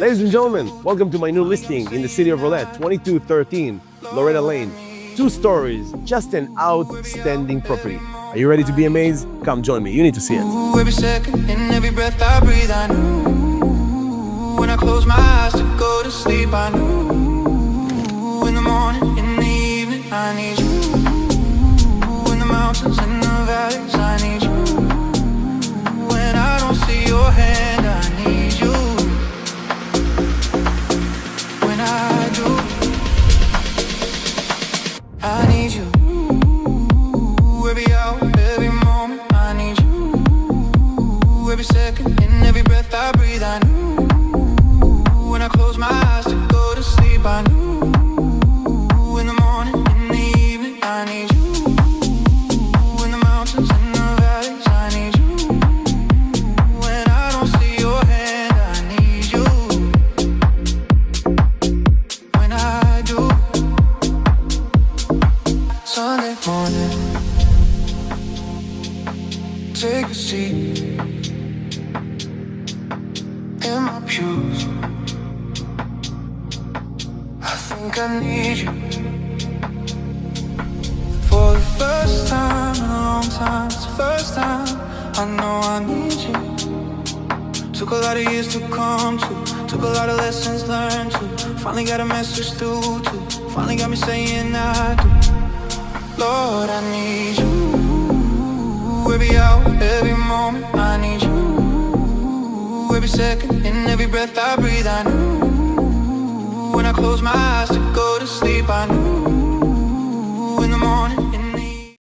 Ladies and gentlemen, welcome to my new listing in the city of Rowlett, 2213 Loretta Lane. 2 stories, just an outstanding property. Are you ready to be amazed? Come join me, you need to see it. Every second and every breath I breathe, I knew. When I close my eyes to go to sleep, I knew. In the morning, in the evening, I need you. In the mountains, in the valleys, I need you. When I don't see your hand, I need you. When I do, I need you. Every hour, every moment, I need you. Every second and every breath I breathe, I knew. When I close my eyes to go to sleep, I knew. In the morning, in the evening, I need you. In the mountains, in the valleys, I need you. When I don't see your hand, I need you. When I do. Sunday morning, take a seat in my pews. I think I need you. For the first time in a long time, it's the first time I know I need you. Took a lot of years to come to, took a lot of lessons learned to. Finally got a message through to, finally got me saying I do. Lord, I need you. Every hour, every moment, I need you. Every second and every breath I breathe, I knew. When I close my eyes to go to sleep, I knew.